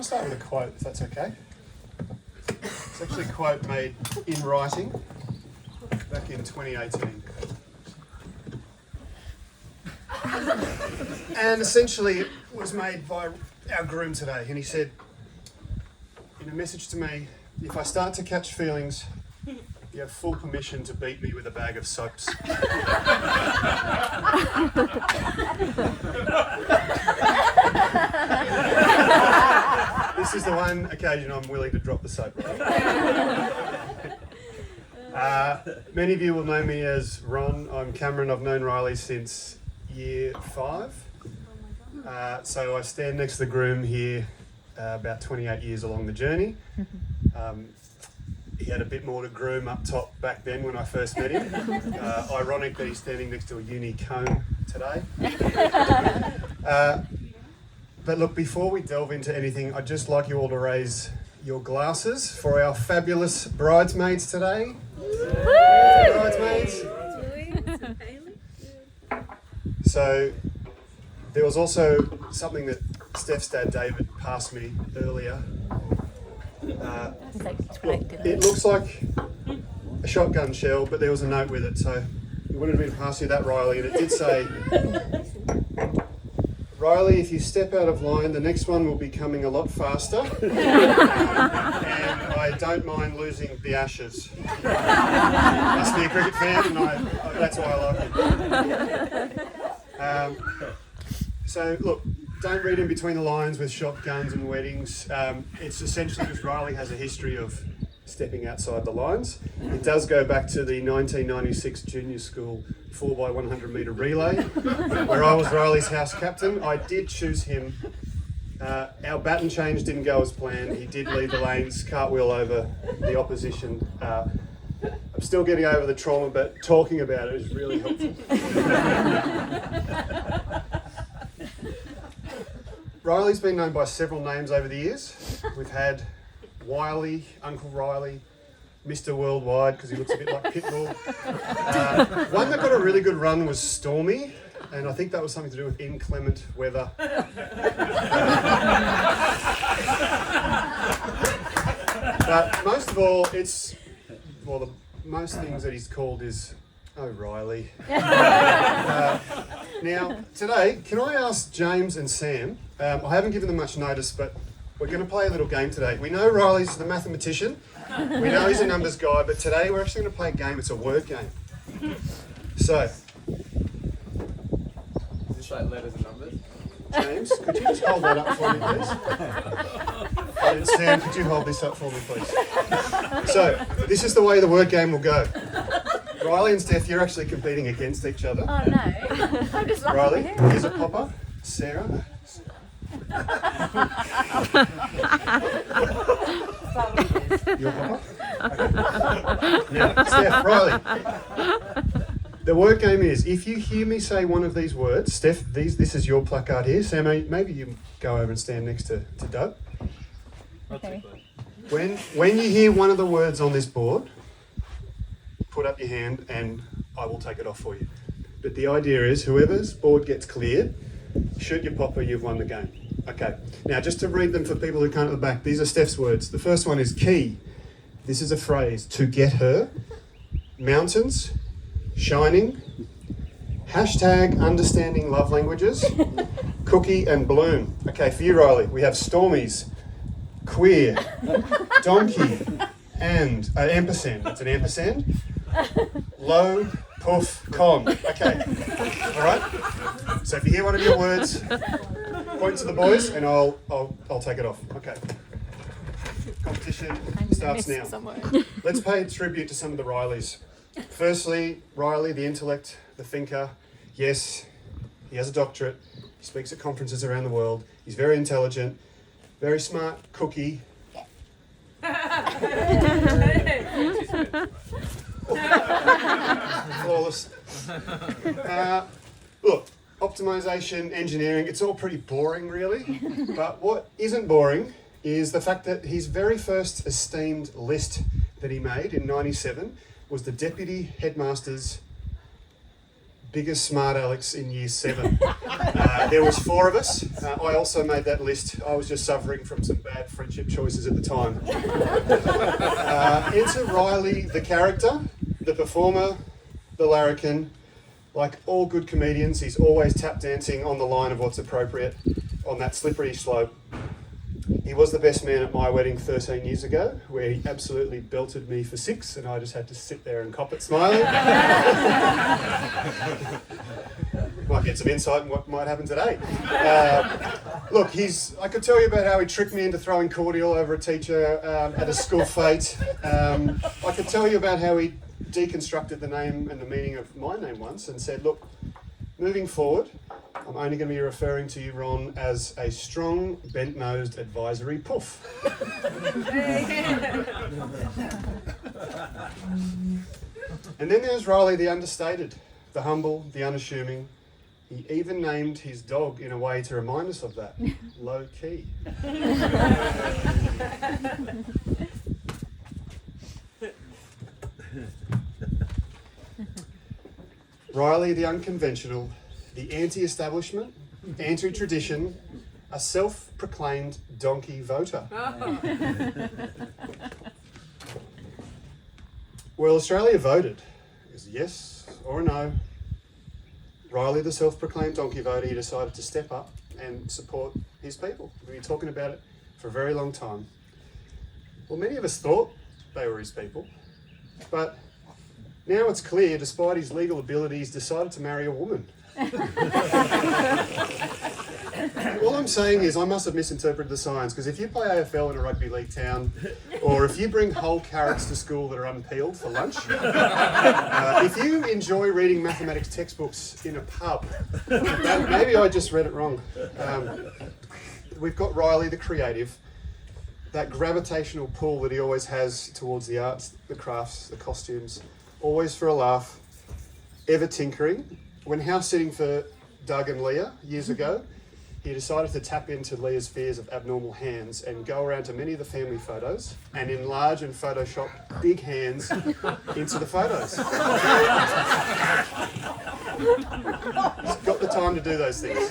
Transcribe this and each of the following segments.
to start with a quote, if that's okay. It's actually a quote made in writing back in 2018. And essentially it was made by our groom today, and he said, in a message to me, if I start to catch feelings, you have full permission to beat me with a bag of soaps. This is the one occasion I'm willing to drop the soap. Many of you will know me as Ron. I'm Cameron. I've known Riley since year 5. So I stand next to the groom here about 28 years along the journey. He had a bit more to groom up top back then when I first met him. Ironic that he's standing next to a uni cone today. But look, before we delve into anything, I'd just like you all to raise your glasses for our fabulous bridesmaids today. Bridesmaids. So there was also something that Steph's dad David passed me earlier. It looks like a shotgun shell, but there was a note with it, so we wanted me to pass you that, Riley, and it did say, Riley, if you step out of line, the next one will be coming a lot faster, and I don't mind losing the Ashes. Must be a cricket fan, and that's why I like it. So look, don't read in between the lines with shotguns and weddings. It's essentially because Riley has a history of stepping outside the lines. It does go back to the 1996 junior school 4x100 metre relay, where I was Riley's house captain. I did choose him. Our baton change didn't go as planned. He did lead the lanes, cartwheel over the opposition. I'm still getting over the trauma, but talking about it is really helpful. Riley's been known by several names over the years. We've had Wiley, Uncle Riley, Mr. Worldwide, because he looks a bit like Pitbull. One that got a really good run was Stormy, and I think that was something to do with inclement weather. But most of all, most things that he's called is O'Reilly. Now, today, can I ask James and Sam, I haven't given them much notice, but we're going to play a little game today. We know Riley's the mathematician, we know he's a numbers guy, but today we're actually going to play a game. It's a word game. So, Is this like letters and numbers? James, could you just hold that up for me, please? And Sam, could you hold this up for me, please? So, this is the way the word game will go. Riley and Steph, you're actually competing against each other. Oh no. I'm just laughing. Riley, here's a popper. Sarah. Your popper? Okay. Now, Steph, Riley. The word game is, if you hear me say one of these words, Steph, this is your placard here. Sam, maybe you go over and stand next to Doug. Okay. When you hear one of the words on this board, put up your hand and I will take it off for you. But the idea is whoever's board gets cleared, shoot your popper, you've won the game. Okay, now just to read them for people who can't at the back, these are Steph's words. The first one is key. This is a phrase, to get her. Mountains, shining, hashtag understanding love languages, cookie and bloom. Okay, for you, Riley, we have stormies, queer, donkey, and ampersand. It's an ampersand. Low, puff, con. Okay. All right. So if you hear one of your words, point to the boys, and I'll take it off. Okay. Competition starts now. Let's pay tribute to some of the Rileys. Firstly, Riley, the intellect, the thinker. Yes, he has a doctorate. He speaks at conferences around the world. He's very intelligent, very smart. Cookie. Flawless. Look, optimization, engineering, it's all pretty boring really. But what isn't boring is the fact that his very first esteemed list that he made in '97 was the Deputy Headmaster's biggest smart Alex in year 7. There was 4 of us. I also made that list. I was just suffering from some bad friendship choices at the time. Enter Riley, the character, the performer, the larrikin. Like all good comedians, he's always tap dancing on the line of what's appropriate on that slippery slope. He was the best man at my wedding 13 years ago, where he absolutely belted me for 6, and I just had to sit there and cop it smiling. Might get some insight on what might happen today. Look, I could tell you about how he tricked me into throwing cordial over a teacher at a school fete. I could tell you about how he deconstructed the name and the meaning of my name once and said, look, moving forward, I'm only going to be referring to you, Ron, as a strong, bent-nosed advisory poof. And then there's Riley, the understated, the humble, the unassuming. He even named his dog in a way to remind us of that. Low key. Riley, the unconventional, the anti-establishment, anti-tradition, a self-proclaimed donkey voter. Well, Australia voted. Is yes or no? Riley, the self-proclaimed donkey voter, he decided to step up and support his people. We've been talking about it for a very long time. Well, many of us thought they were his people, but now it's clear, despite his legal ability, he's decided to marry a woman. All I'm saying is I must have misinterpreted the signs, because if you play AFL in a rugby league town, or if you bring whole carrots to school that are unpeeled for lunch, if you enjoy reading mathematics textbooks in a pub, maybe I just read it wrong. We've got Riley, the creative, that gravitational pull that he always has towards the arts, the crafts, the costumes, always for a laugh, ever tinkering. When house sitting for Doug and Leah years ago, he decided to tap into Leah's fears of abnormal hands and go around to many of the family photos and enlarge and Photoshop big hands into the photos. He's got the time to do those things.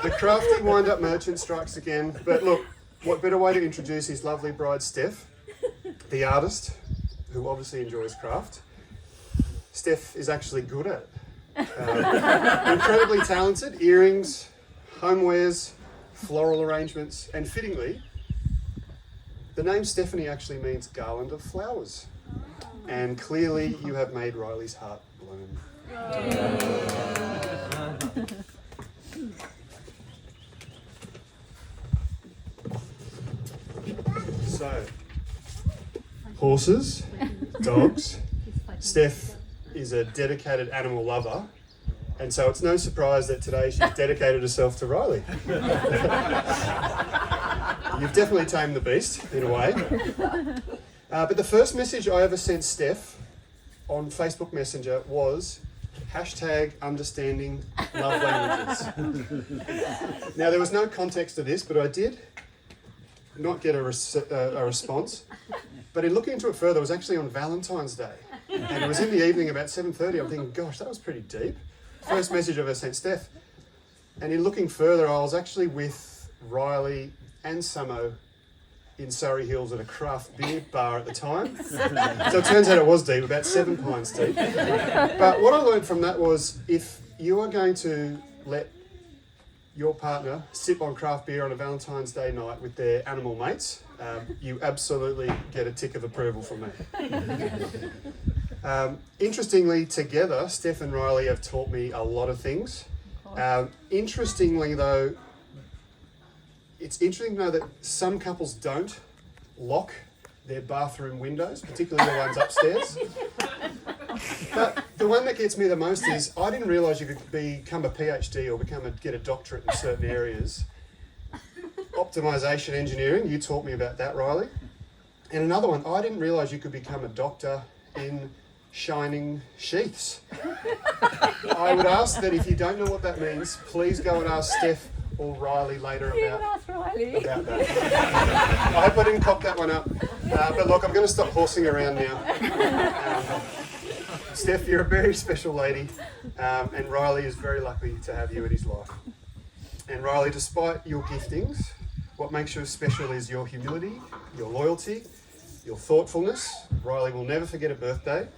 The crafty wind-up merchant strikes again, but look, what better way to introduce his lovely bride, Steph, the artist, who obviously enjoys craft. Steph is actually good at it. Incredibly talented, earrings, homewares, floral arrangements, and fittingly, the name Stephanie actually means garland of flowers. And clearly you have made Riley's heart bloom. So, horses, dogs. Steph is a dedicated animal lover, and so it's no surprise that today she's dedicated herself to Riley. You've definitely tamed the beast, in a way. But the first message I ever sent Steph on Facebook Messenger was #understanding love languages. Now, there was no context to this, but I did not get a response. But in looking into it further, it was actually on Valentine's Day. And it was in the evening about 7:30. I'm thinking, gosh, that was pretty deep. First message I've ever sent Steph. And in looking further, I was actually with Riley and Samo in Surrey Hills at a craft beer bar at the time. So it turns out it was deep, about 7 pints deep. But what I learned from that was, if you are going to let your partner sip on craft beer on a Valentine's Day night with their animal mates, you absolutely get a tick of approval from me. Interestingly, together, Steph and Riley have taught me a lot of things. Interestingly, though, it's interesting to know that some couples don't lock their bathroom windows, particularly the ones upstairs. But the one that gets me the most is, I didn't realise you could become a PhD or get a doctorate in certain areas. Optimisation engineering, you taught me about that, Riley. And another one, I didn't realise you could become a doctor in shining sheaths. I would ask that if you don't know what that means, please go and ask Steph or Riley later about that. I hope I didn't cock that one up. But look, I'm going to stop horsing around now. Steph, you're a very special lady, and Riley is very lucky to have you in his life. And Riley, despite your giftings, what makes you special is your humility, your loyalty, your thoughtfulness. Riley will never forget a birthday.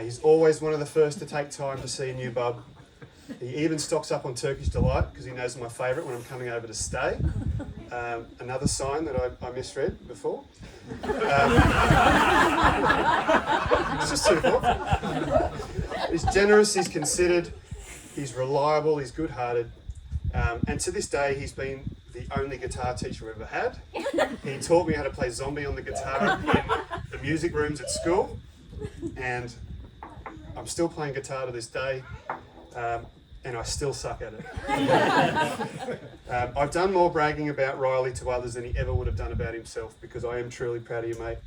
He's always one of the first to take time to see a new bub. He even stocks up on Turkish Delight because he knows my favourite when I'm coming over to stay. Another sign that I misread before. It's just too thoughtful. He's generous, he's considered, he's reliable, he's good-hearted. And to this day, he's been the only guitar teacher I've ever had. He taught me how to play Zombie on the guitar in the music rooms at school. And I'm still playing guitar to this day. And I still suck at it. I've done more bragging about Riley to others than he ever would have done about himself because I am truly proud of you, mate.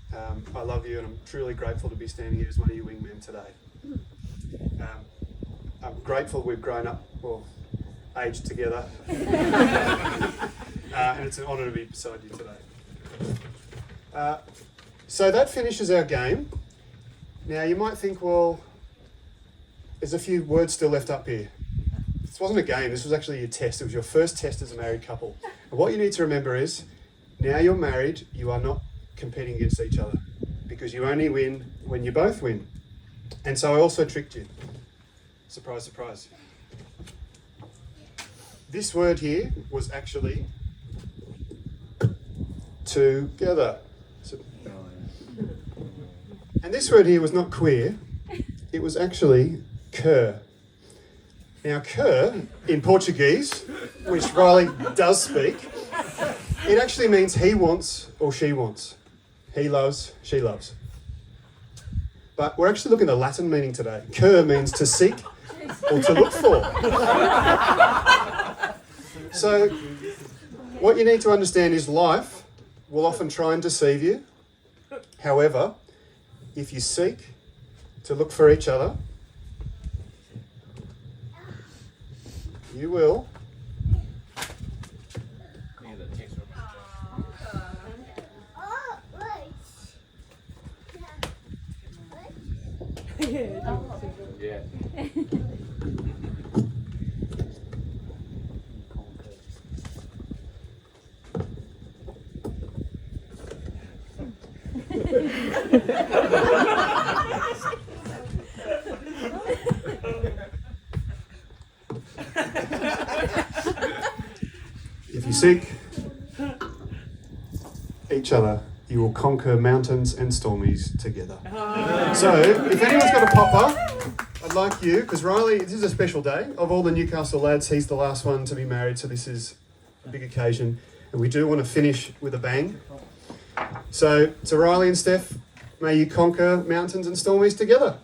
I love you and I'm truly grateful to be standing here as one of your wingmen today. I'm grateful we've grown up, well, aged together. And it's an honour to be beside you today. So that finishes our game. Now you might think, well, there's a few words still left up here. This wasn't a game, this was actually your test. It was your first test as a married couple. And what you need to remember is, now you're married, you are not competing against each other because you only win when you both win. And so I also tricked you. Surprise, surprise. This word here was actually together. And this word here was not queer, it was actually cur. Now, cur, in Portuguese, which Riley does speak, it actually means he wants or she wants. He loves, she loves. But we're actually looking at the Latin meaning today. Cur means to seek or to look for. So, what you need to understand is life will often try and deceive you. However, if you seek to look for each other, you will. Yeah. If you seek each other, you will conquer mountains and stormies together. So, if anyone's got a popper, I'd like you, because Riley, this is a special day. Of all the Newcastle lads, he's the last one to be married, so this is a big occasion. And we do want to finish with a bang. So, to Riley and Steph, may you conquer mountains and stormies together.